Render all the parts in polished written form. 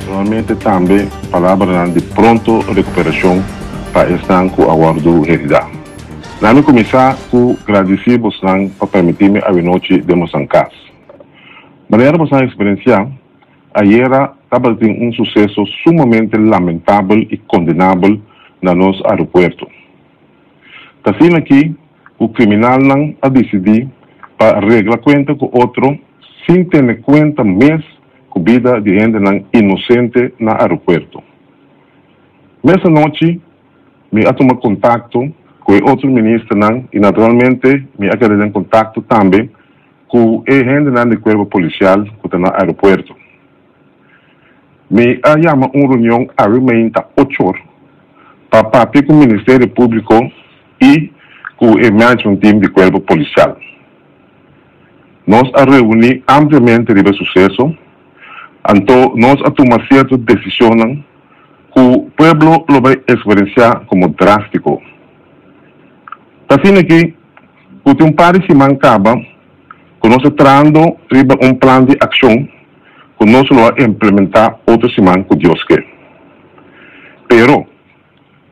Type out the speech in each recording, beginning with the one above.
Normalmente também palavra de pronto recuperação para estar com a guarda realidade. Nós começar com agradecer vocês para permitir-me a noite de Moçambique. Maneira vocês experienciar, ayer estava tendo sucesso sumamente lamentável e condenável no nosso aeroporto. Está sendo aqui o criminal não a decidir para arreglar conta com outro sem ter conta mesmo com a vida de gente inocente no aeroporto. Nessa noite, me a tomar contato com outro ministro e naturalmente me a querer em contato também com a gente do corpo policial que está no aeroporto. Me a chama uma reunião a 8 horas para partir com o Ministério Público e com o management team do corpo policial. Nós a reunir amplamente de sucesso, então nós a tomar certas decisões que o povo lo vai experienciar como drástico. Está sendo aqui, que tem par de semana acaba, que nós estamos trazendo plano de ação, que nós vamos implementar outra semana que Deus quer. Pero,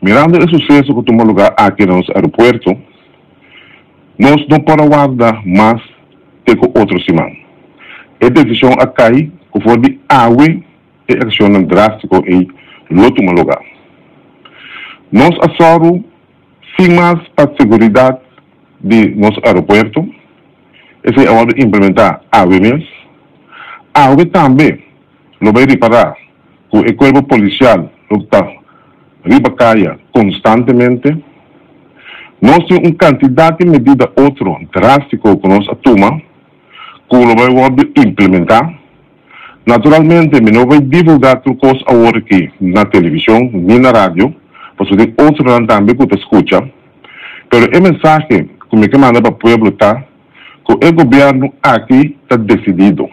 mirando o sucesso que toma lugar aqui no nosso aeroporto, nós não podemos guardar mais que outra semana. A decisão a cair, que for de água e ação drástica e não toma lugar. Nós assoro sem mais para a segurança de nosso aeroporto, esse é hora de implementar água mesmo. Água também não vai reparar que o corpo policial está ribacaia constantemente. Nós temos uma quantidade de medidas outra drástica que nós tomamos, que não vai implementar. Naturalmente, não vai divulgar tudo coisa agora aqui na televisão, nem na rádio, porque tem outro também que você escuta. Mas a mensagem que me manda para o povo está que o governo aqui está decidido.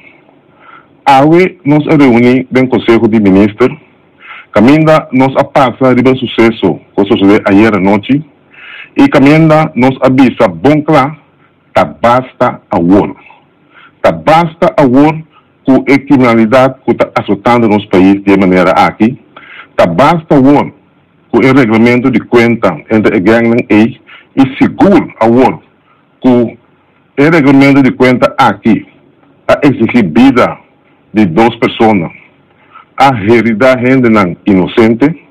Hoje, nós reunimos no Conselho de Ministros, caminha nós a passar de sucesso que sucedeu ayer à noite, e caminha nós avisa bom claro, tá basta agora. Tá basta agora com a criminalidade que está assoltando nosso país de maneira aqui. Tá basta agora com o regulamento de conta entre a gangue e seguro agora com o regulamento de conta aqui a exigir vida de duas pessoas, a realidade gente não inocente,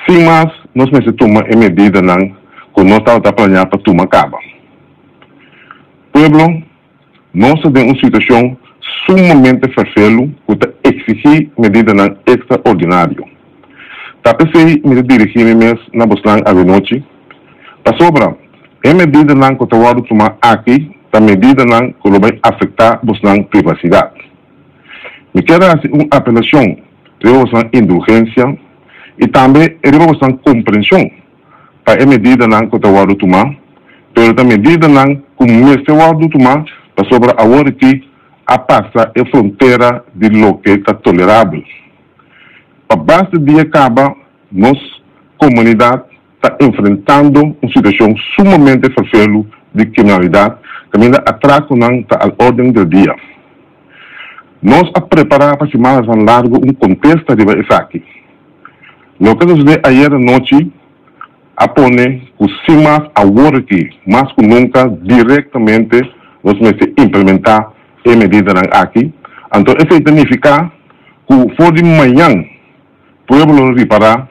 sem mais nós precisamos tomar a medida não que nós estamos planeando para tomar cabo. Pueblo, nós temos uma situação sumamente frágil que exige medidas não extraordinárias. Tá pensei me dirigir mesmo na Boslan a noite, para sobra, a medida não que eu vou tomar aqui, a medida não que vai afetar Boslan privacidade. Me quero fazer uma apelação de indulgência e também de compreensão para a medida que eu vou tomar, mas a medida que eu vou tomar para sobre agora que a passar a fronteira de lo que está tolerável. Para base de acaba, nossa comunidade está enfrentando uma situação sumamente frágil de criminalidade, que ainda atraco não está à ordem do dia. Nós a preparar para semanas a largo contexto de isso aqui. Lo que sucedeu ayer à noite, apone que sim mais agora que, mais que nunca, diretamente, nós vamos implementar a medida aqui. Então, isso significa que for de manhã, podemos reparar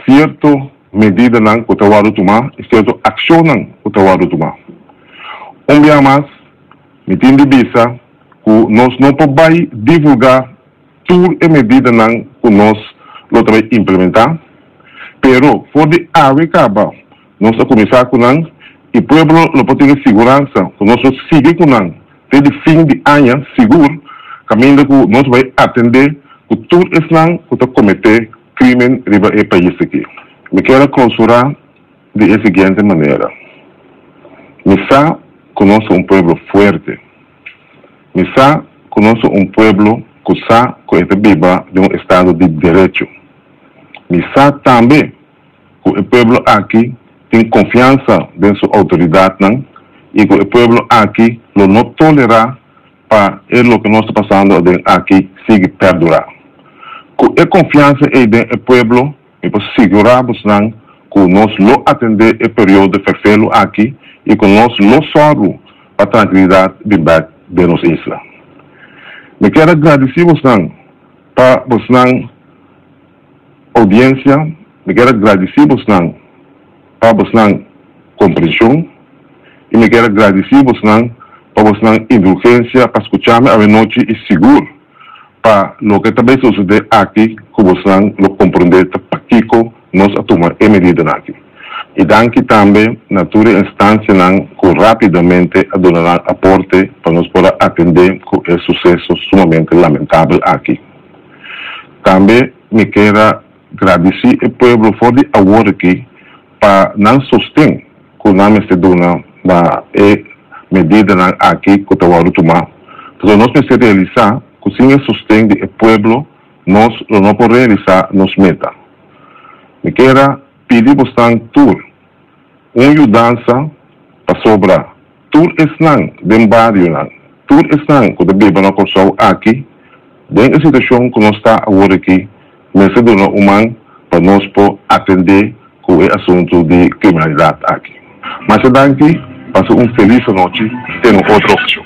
certa medida que o vamos tomar, certa ação que o vamos tomar. Um dia mais, me tem de vista que nós não podemos divulgar toda a medida que nós vamos implementar, pero for de água acaba, nós vamos começar com e o povo não pode ter segurança, que nós vamos seguir com desde fim de ano seguro, caminho que nós vamos atender que tudo isso que está cometer crime no país aqui. Me quero clausurar de seguinte maneira. Me sa conosco povo forte. Me sa conosco povo que sa que viva de estado de direito. Me sa também que o povo aqui tem confiança em sua autoridade e que o povo aqui não tolerará para o que nós estamos passando aqui siga perdurar. Com a confiança em o pueblo, e para segurarmos que nós lo atender o período de ferfelo aqui e que nós lo sorro para a tranquilidade de nossa isla. Me quero agradecer para a audiência, me quero agradecer para a compreensão e me quero agradecer para a indulgência para escutar-me a noite e seguro para o que também sucede aqui, que você lo compreender para que nós a tomar a medida aqui. E danke também na tua instância que rapidamente a donar aporte para nós poder atender com esse sucesso sumamente lamentável aqui. Também me quero agradecer ao povo por de agora aqui para não sostener que não se dona a medida aqui que está a tomar. Então nós precisamos realizar que sem o sustento do povo nós não podemos realizar nossa meta. Me quero pedir bastante mudança para sobrar. Tudo é de barrio, tudo é que deve na corção aqui, dentro da situação que nós está agora aqui, mas se dona humano para nós poder atender com o assunto de criminalidade aqui. Mas danke, passe uma feliz noite, tem outra opção.